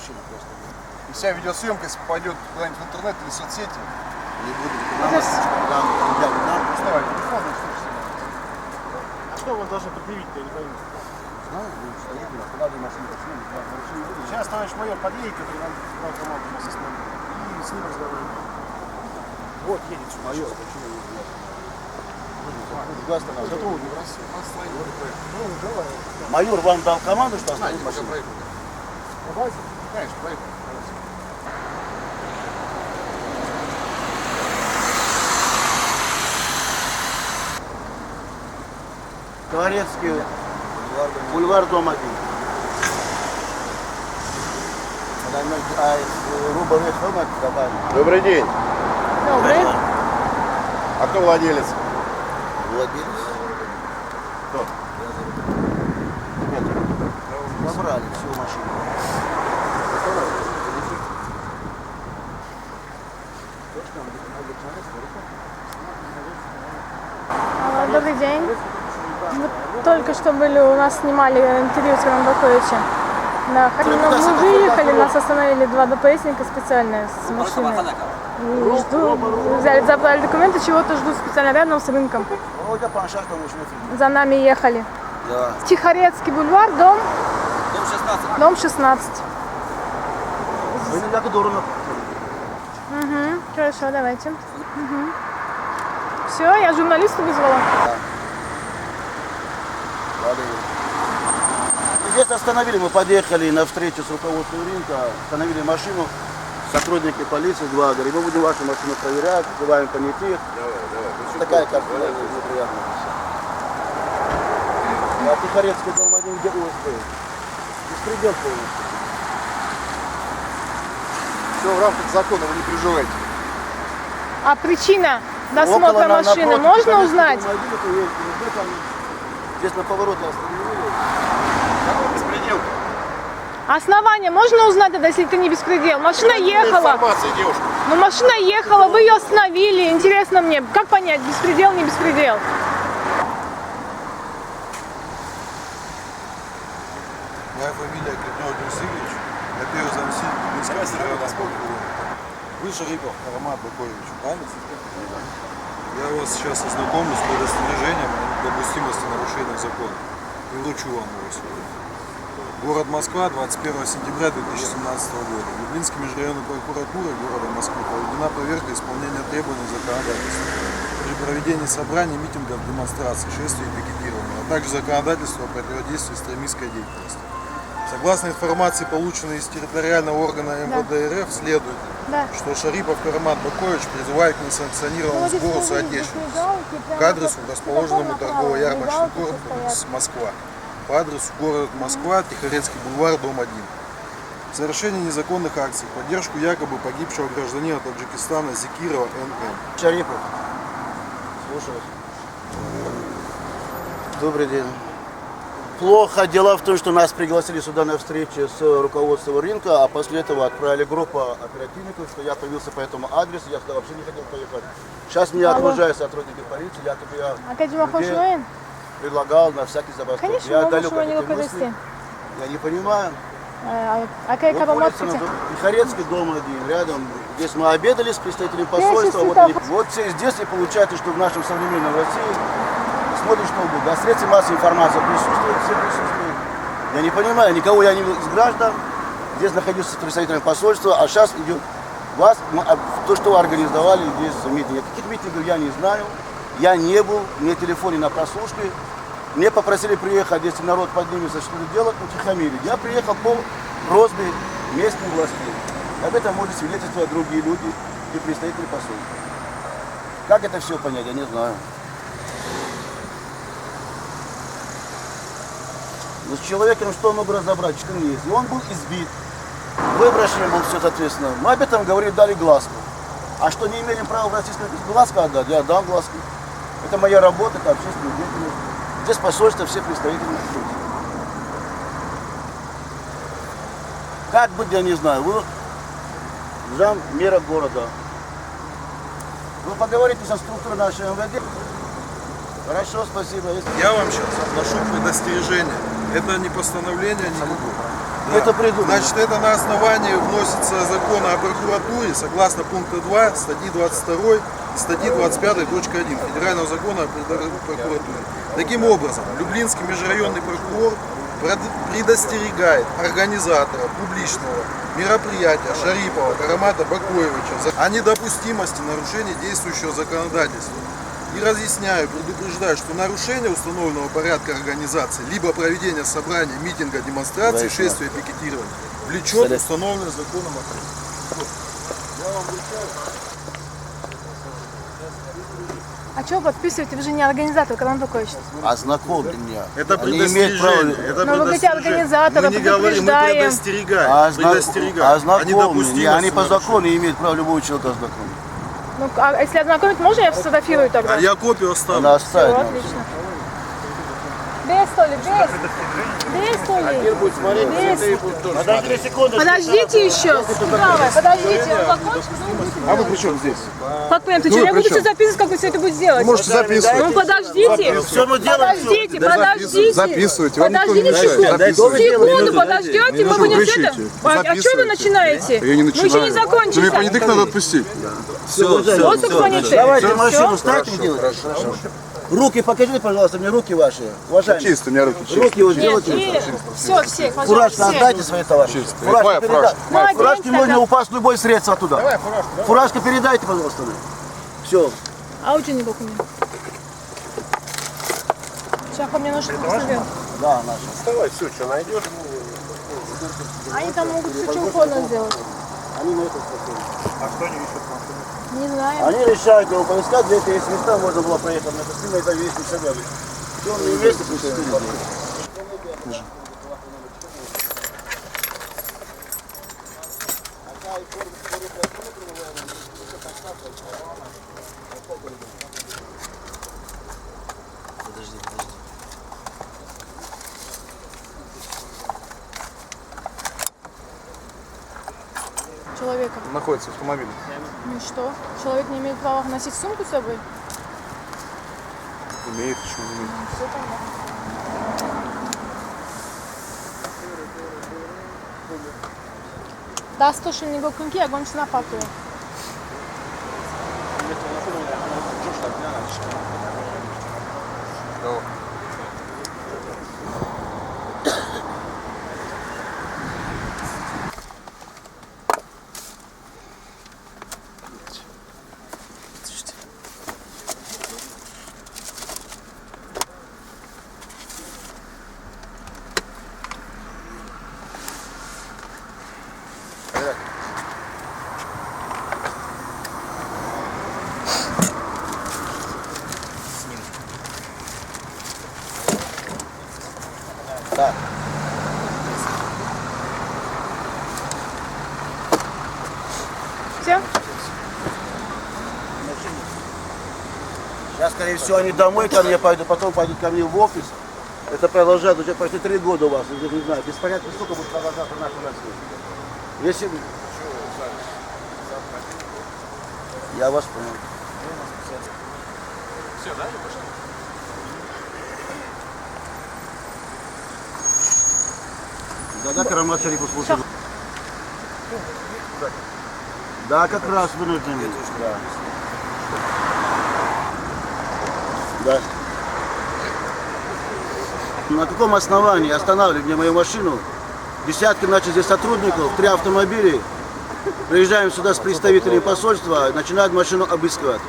машина просто. И вся видеосъемка, если попадет куда-нибудь в интернет или в соцсети, Не будет рекламировать, доставай телефон, и что снимать. А что он должен предъявить-то, я не пойму. знаю, будет стоять, останавливай машину, машину не будет. Сейчас товарищ майор подъедет, который нам банкомат у нас остановит. И с ним разговариваем. Вот едет сюда. Майор, почему не знаю? Куда останавливать? Сотрудник. Майор вам дал команду, что остановить Пока машину? проехали. Давайте. Конечно, проехали. Творецкий, бульвар, дом 1. Добрый день. Добрый. А кто владелец? Владелец. Кто? Нет, забрали всю машину. Добрый день. Вот только что были, у нас снимали интервью с Иваном Баковичем. Да, мы выехали, нас остановили два ДПСника специальные с машины. И забрали документы, чего-то ждут специально рядом с рынком. За нами ехали. Да. Тихорецкий бульвар, дом 16. дом 16. Вы не так дурно. Угу, хорошо, давайте. Все, я журналиста вызвала. Здесь остановили, мы подъехали на встречу с руководством рынка, остановили машину, сотрудники полиции, два, говорят, мы будем вашу машину проверять, вызываем комитет. Такая картина неприятная. А Тихорецкий дом 1, где УСП? Беспредел полностью. Все в рамках закона, вы не переживайте. А причина досмотра Около, машины напротив, можно Тихорецкий узнать? дом 1, это есть, здесь на повороте остановили. Беспредел. Основание можно узнать тогда, если это не беспредел? Машина ехала. Информация, девушка. Ну машина ехала, вы ее остановили. Интересно мне, как понять, беспредел, не беспредел? Моя фамилия Клепнев Дурсиевич. Я первый заместитель Минского района прокурора. Вы Шарипов Аромат Бакович, правильно? Я вас сейчас ознакомлю с предостережением о допустимости нарушения закона. И вручу вам его сегодня. Город Москва, 21 сентября 2017 года. Люблинской межрайонной прокуратурой города Москвы проведена проверка исполнения требований законодательства при проведении собраний, митингов, демонстраций, шествий и пикетирования, а также законодательства о противодействии экстремистской деятельности. Согласно информации, полученной из территориального органа МВД РФ, следует, что Шарипов Карамат Бакович призывает к несанкционированному сбору соотечественности к адресу, расположенному торгово-ярмарочный комплекс Москва. По адресу город Москва, Тихорецкий бульвар, дом 1. Совершение незаконных акций в поддержку якобы погибшего гражданина Таджикистана Зикирова Н.Н. Шарипов. Слушаю. Добрый день. Плохо. Дело в том, что нас пригласили сюда на встречу с руководством рынка, а после этого отправили группу оперативников, что я появился по этому адресу, я туда вообще не хотел поехать. Сейчас меня окружают сотрудники полиции, якобы я людей предлагал на всякий забастовку. Конечно, Я мы далек можем от его этих мыслей. подвести. Я не понимаю. Какая Вот улица Тихорецкий, дом 1, рядом. Здесь мы обедали с представителями посольства. Вот здесь и получается, что в нашем современном России смотришь, что угодно. А средства массовой информации присутствуют, все присутствуют. Я не понимаю, никого я не из граждан. Здесь находился с представителями посольства, а сейчас идет вас, то, что вы организовали здесь митинги. Каких митингов я не знаю. Я не был, мне телефоне на прослушке. Мне попросили приехать, если народ поднимется, что-то делать, утихомирить. Я приехал по просьбе местных властей. Об этом может свидетельствовать другие люди и представители посольства. Как это все понять, я не знаю. Но с человеком что могу разобрать, что он есть. И он был избит. Выброшен был все, соответственно. Мы об этом говорили, дали гласку. А что не имеем права в российской гласку отдать, я дам гласку. Это моя работа, это общественная деятельность. Здесь посольство, все представители. Как быть, я не знаю. Вы заммэра города. Вы поговорите со структурой нашей МВД. Хорошо, спасибо. Я вам сейчас отношу предостережение. Это не постановление, не Это придумано. Значит, это на основании вносится закона о прокуратуре, согласно пункта 2 статьи 22 и статьи 25.1 Федерального закона о прокуратуре. Таким образом, Люблинский межрайонный прокурор предостерегает организатора публичного мероприятия Шарипова Карамата Бакоевича о недопустимости нарушения действующего законодательства. И разъясняю, предупреждаю, что нарушение установленного порядка организации, либо проведение собрания, митинга, демонстрации, шествия, пикетирования, влечет установленный законом ответственность. А что вы подписываете? Вы же не организатор, Карамат Бакоевич. Ознакомьте меня. Это Они имеют право... предостережение. Это Но вы говорите, организаторы, Мы не говорим, мы предупреждаем. предостерегаем. Предостерегаем. О Ознакомьте. недопустимости Они по нарушения. закону имеют право любого человека ознакомить. Ну, а если ознакомить, можно я сфотографирую тогда? А я копию оставлю. Она Все, оставит. отлично. Без столи, без столи. Без. Подожди секунду. Подождите еще. Давай, подождите, он закончит. А вы при чем здесь? Как понятно, что вы я при буду чем? все записывать, как вы все это будете делать? Можете записывать. Ну подождите. Все мы делаем. Подождите, подождите. Записывайте, вам никто не Подождите мешает. секунду. Записывайте. Секунду, подождете, мы будем все это... Кричите. А что вы Записывайте. начинаете? Я не Мы начинаю. еще не Ну, закончили. понятых надо отпустить. Вот как понятых. Давайте машину ставьте делать. Хорошо. Руки покажите, пожалуйста, мне руки ваши. Уважаемые. Чисто, у меня руки чистые. Руки вот Нет, сделайте. все, все, Фуражку пожалуйста, все. отдайте своей товарищу. Моя Фуражку передайте. фуражка. Молодец, Фуражке можно тогда. упасть любое средство оттуда. Фуражку передайте, пожалуйста. Все. А у тебя не документ? Сейчас по мне нужно посмотреть. Да, наша. Вставай, все, что найдешь. Они там могут все что угодно сделать. Они на это способны. А что они ищут? Не знаю. Они решают его поискать, где-то есть места, можно было проехать на это сильно, это весь не собрали. Все, он не вместе, пусть Человека. Находится в автомобиле. Ну и что? Человек не имеет права носить сумку с собой? Имеет, почему не имеет. Все понятно. Да, слушай, не клинки, я гонюсь на папу. Все? Сейчас, скорее всего, они домой ко мне пойдут, потом пойдут ко мне в офис. Это продолжает уже почти 3 года у вас, я не знаю, беспорядки сколько будет продолжаться в нашей России. Если... Я вас понял. Да, Карамат Шарипов слушай. Да, как раз вынуждены. Да. Да. На каком основании останавливали мне мою машину? Десятки, значит, здесь сотрудников, 3 автомобиля. Приезжаем сюда с представителями посольства, начинают машину обыскивать.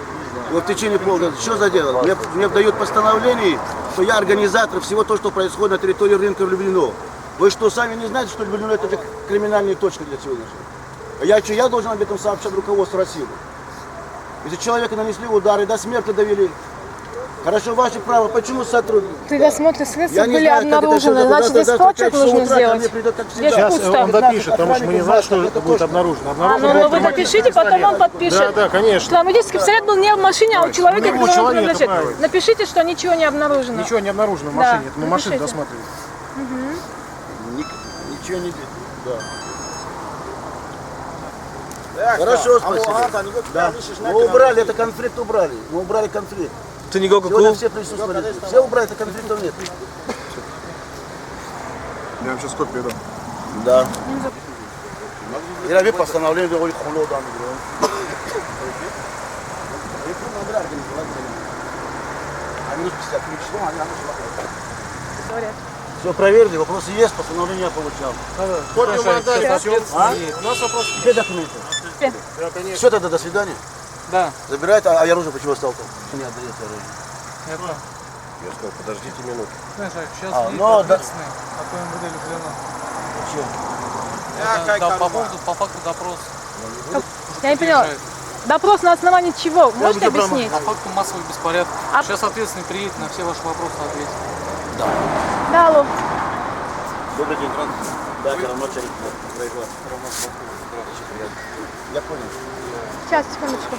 И вот в течение полгода, что за дело? Мне дают постановление, что я организатор всего того, что происходит на территории рынка в Люблино. Вы что, сами не знаете, что Люблино это же криминальная точка для сегодняшнего? А я должен об этом сообщать руководству России. Если человека нанесли удары, до смерти довели. Хорошо, ваше право, почему сотрудники? При досмотре средств Я не были знаю, как это обнаружены, всё значит, здесь завтра в точек 5 часов нужно утра ко мне сделать. придет, как всегда. Здесь Сейчас пусто. он допишет, потому что мы не знаем, что это будет обнаружено. Ну вы напишите, потом он подпишет. Да, да, конечно. Травматический пистолет был не в машине, а у человека, него который он человека, принадлежит. правильно. Напишите, что ничего не обнаружено. Ничего не обнаружено в Да, машине. Это мы машину напишите. досматриваем. Ничего не делает. Да. Хорошо, спасибо. Да. Мы убрали, это конфликт убрали. Мы убрали конфликт. Ты не говорил, Сегодня все присутствовали. Все убрали, это конфликтов нет. Я вам сейчас копию дам. Да. Я вижу постановление довольно холодно. Говорят. Все проверили, вопросы есть, постановление я получал. У нас вопрос. Где документы? Да, конечно. Все, тогда до свидания. Да, Забирайте, а оружие почему оставил? Не отдаете оружие. это, Я сказал, подождите минуту. знаешь, сейчас А, есть ну, да. ответственный от МВД Люблина. Это, по поводу, по факту допрос. Я не поняла. Допрос на основании чего? Можете буду объяснить? По факту массовых беспорядков. А- Сейчас ответственный приедет, на все ваши вопросы ответит. Да, алло. Добрый день, да, начальник. Я понял. Сейчас, секундочку.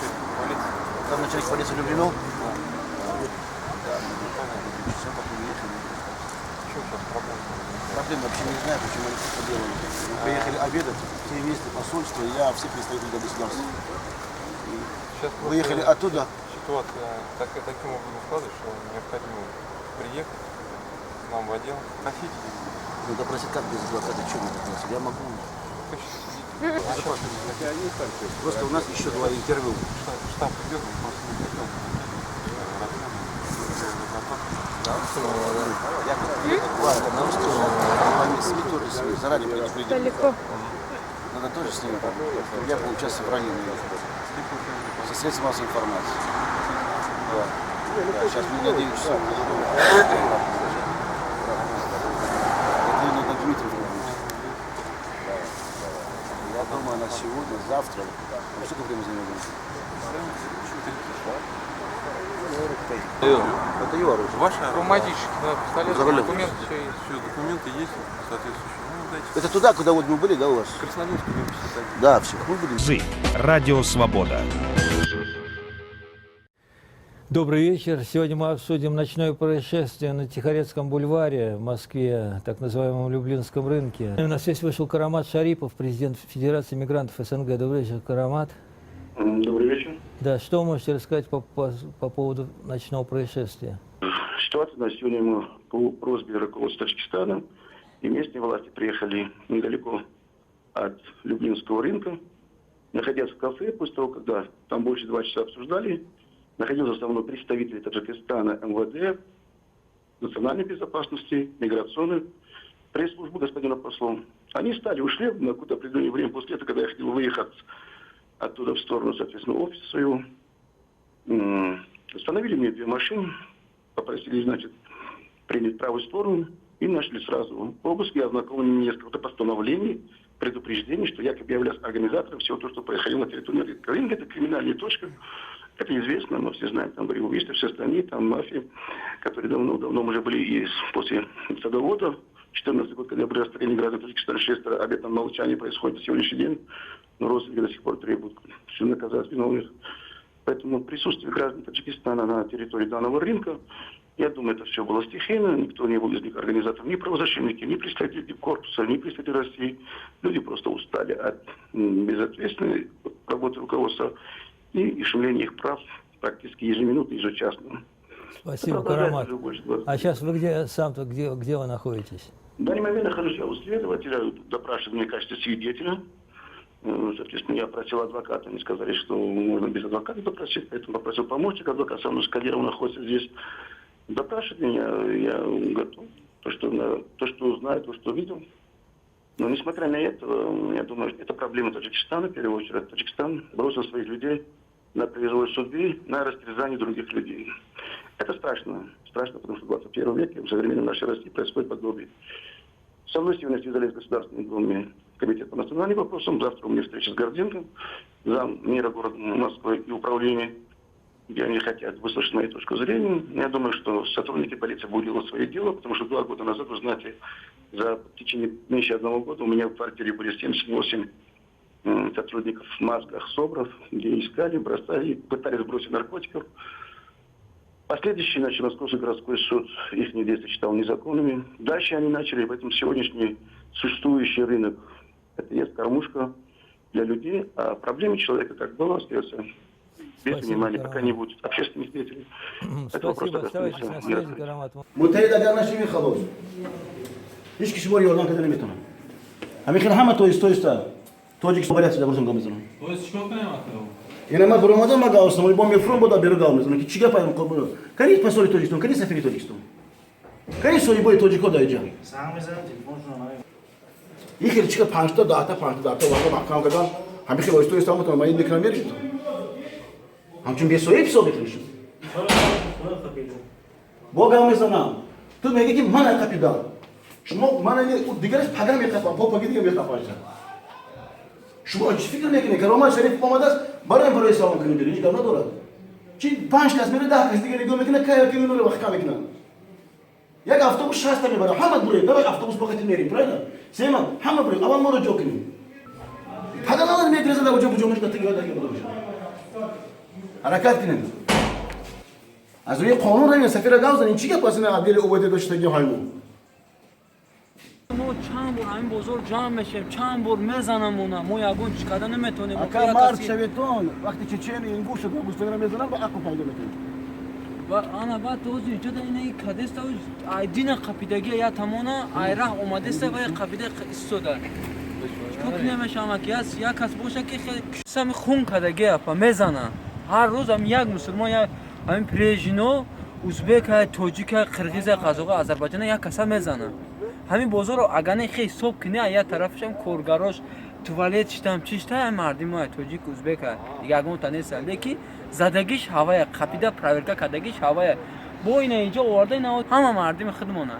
Там начальник полиции Люблино? Проблем вообще не знаю, почему они это делали. Мы приехали обедать, все вместе посольство, я все представители государства. Выехали оттуда. Ситуация таким образом складывается, что необходимо приехать к нам в отдел, просить. Ну, допросить как без адвоката, что мы допросить? Я могу. Просто у нас еще 2 интервью. Штаб идет, мы просто не хотел. СМИ тоже с ними заранее предупредили. Далеко. Надо тоже с ними. Я поучаствовал в ранении. Со средств массовой информации. Да. Да, сейчас мы на 9 часов. Это именно на Дмитриев будет. Я думаю, она сегодня, завтра. Ну, сколько времени занимает? Это его оружие. Ваше оружие? Автоматически, да, пистолет, За рулем. документы, все есть. Все, документы есть соответствующие. Ну, дайте. Это туда, куда вот мы были, да, у вас? Красноярский 51. Да, все. Мы были. Радио «Свобода». Добрый вечер. Сегодня мы обсудим ночное происшествие на Тихорецком бульваре в Москве, так называемом Люблинском рынке. На связь вышел Карамат Шарипов, президент Федерации мигрантов СНГ. Добрый вечер, Карамат. Добрый вечер. Да, что вы можете рассказать по поводу ночного происшествия? Ситуация на сегодня мы по просьбе руководства Таджикистана и местные власти приехали недалеко от Люблинского рынка, находясь в кафе, после того, когда там больше 2 часа обсуждали, находился со мной представитель Таджикистана, МВД, национальной безопасности, миграционной, пресс-службы господина посла. Они стали, ушли на какое-то определенное время после этого, когда я хотел выехать оттуда в сторону, соответственно, офиса своего. Остановили мне 2 машины, попросили, значит, принять правую сторону и начали сразу обыск и ознакомили меня с каким-то постановлением, предупреждение, что якобы я являюсь организатором всего того, что происходило на территории рынка. Рынок – это криминальная точка, это известно, мы все знаем, там были убийства в всей стране, там мафия, которые давно уже были и после садовода. 14 год, когда были расстреляны граждане Таджикистана, 6 обетом молчания происходит на сегодняшний день, но родственники до сих пор требуют все наказать виновных. Поэтому присутствие граждан Таджикистана на территории данного рынка, я думаю, это все было стихийно, никто не был из них организатором, ни правозащитники, ни представители корпуса, ни представители России. Люди просто устали от безответственной работы руководства и шумления их прав практически ежеминутно, ежечасно. Спасибо, Карамат. А сейчас вы где вы находитесь? В данный момент нахожусь я у следователя, допрашиваю меня в качестве свидетеля. Соответственно, я просил адвоката, они сказали, что можно без адвоката допросить, поэтому попросил помощника, адвокат сам Кадиров находится здесь. Допрашивать меня, я готов. То, что знаю, то, что видел. Но несмотря на это, я думаю, что это проблема Таджикистана, в первую очередь. Таджикистан бросил своих людей на произвол судьбы, на растерзание других людей. Это страшно. Страшно, потому что в 21 веке, в современной нашей России, происходит подобие. Со мной сегодня связались в Государственной Думе комитет по национальным вопросам. Завтра у меня встреча с Горденко, зам мэра города Москвы и управления, где они хотят выслушать мою точку зрения. Я думаю, что сотрудники полиции будут делать свое дело, потому что 2 года назад, вы знаете, в течение меньше 1 года у меня в квартире были 78 сотрудников в масках СОБРов, где искали, бросали, пытались сбросить наркотиков. Последующий, значит, Московский городской суд их действия считал незаконными. Дальше они начали, поэтому сегодняшний существующий рынок – это есть кормушка для людей, а проблема человека, как было, остается без внимания, пока не будет общественных деятелей. Спасибо, оставайтесь на связи, Карамат. Мутаид Агарна Шими Халоз. Hiç kişi var yoldan kadar emetim. همین همه تویستا توجیک باید چه دارم میزنم То есть что понимаете? اینا ما برام ما گاوستم ولی با میفرم بود بیرون گاو میزنم که چیکار پایم قبول کنید پاسوری توجیکتون کنید سفری توجیکتون کنید سوی باید توجیکو دایجا یکی چیکار 5 تا 10 تا وقت محکم کردن همین خیلی واسه تویستا مطمئن این نکرم میرید همچون بی سوی اپیزود میشه با گاو میزنم تو میگی که من کپیدم شما من دیگرش پگام میخوام پا پگی دیگه میخوام شما چی فکر میکنید که رومان شریف اومده است برای سلام کنید هیچ کار نداره چی 5 کس میره 10 کس دیگه نگاه میکنه که میره وقت کم میکنه یک اتوبوس 60 تا میبره همه بره داره اتوبوس وقتی میریم پرایدا سیما همه بره اول ما رو جو کنیم حالا نداره میگریزه در وجه بجومش دادگی دادگی بودش حرکت کنید از روی قانون رنگ سفیر گاوزن این چی که پس نه عدل اوبده داشتگی هایمون ما چند بار همین بزرگ جمع میشیم چند بار میزنم اونا ما یگون چیکار نمیتونیم اگر مرد شویتون وقتی چچن این گوشت رو گوشت میزنن با عقل پیدا میکنه و انا بعد توضیح جدا اینه کدست ایدین قپیدگی یا تمانا ایره اومده است و قپیده استوده چون نمیشم که یا کس باشه که سم خون کدگی اپا میزنه هر روز هم یک مسلمان یا همین پریژینو ازبک تاجیک قرغیز قزاق آذربایجان یک کسا میزنه همین بازار رو اگه خیلی صبح کنه یا طرفش هم کورگاراش توالت چیتام چیشتا مردم های تاجیک ازبک دیگه اگه اون تنه ساله کی زدگیش هوای قپیده پراورکا کدگیش هوای با این اینجا آورده نه همه مردم خدمانه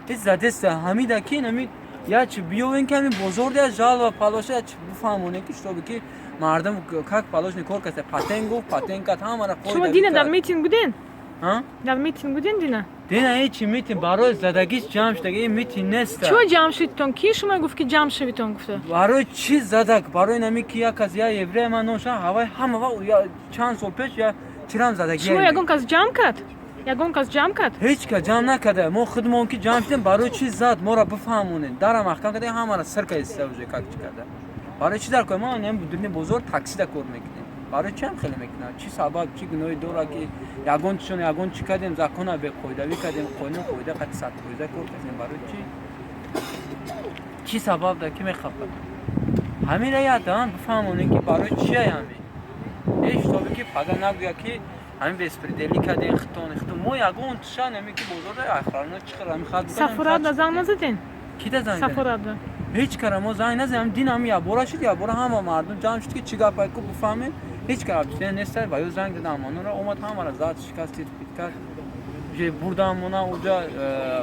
هیچ زدست همیده کی نمی یا چه بیاین که همین بازار ده جال و پالوشه چه بفهمونه که شو بکی مردم کاک پالوش نکور کسه پاتنگ کات همه را شما دینه در میتینگ بودین؟ ها؟ در میتینگ بودین دینه؟ دینه هیچی میتین برای زدگیش جمع شده این میتین نیست چه جمع شدیتون؟ کی شما گفت که جمع شدیتون گفته؟ برای چی زدگ برای نمی که یک از یا ابره من نوشا هوای همه و یا چند سال پیش یا چرام زدگی شما یگون کس جمع کرد؟ یگون کس جمع کرد؟ هیچ که جمع نکرده ما خودمون که جمع شدیم برای چی زد ما را بفهمونین در محکم کرده همه را سرکه استوجه کاک کرده برای چی در که ما نیم بدون بزرگ تاکسی دا کار میکنیم برای چی هم خیلی میکنه چی سبب چی گناه داره که یگون چی کردیم زکونه به قاعده کردیم قانون قاعده قد صد قاعده کار کردیم برای چی سبب داره که میخواد همین را یادم بفهمونین که برای چی همین هیچ طوری که پگا نگویا که همین بسپریدلی کردیم خطون ما یگون تشان نمی که بزرگ اخرانه چیکار میخواد سفرات زنگ نزدین؟ کی ده زنگ سفرات هیچ کار ما زنگ نزدیم دین هم یا برا شد یا برا همه مردم جمع شد که چیکار پای کو بفهمیم هیچ کار بیشتر نیست و یه زنگ دادم اون را اومد همه را زاد شکست کرد je buradan buna uca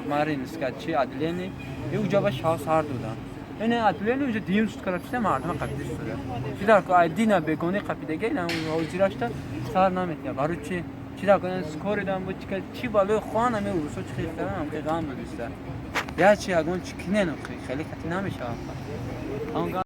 marin sketchi adleni e uca baş hasar dudan yani adleni uca diyim sut karafişte mardana qattiş dudan chidar ko aydina begoni qapidagi na uzirashta sar namet ya baruchi chidar ko skoridan bu chika chi balo khana me uruso chiqtaram am qam budista ya chi agon chikinen xeli qatnamish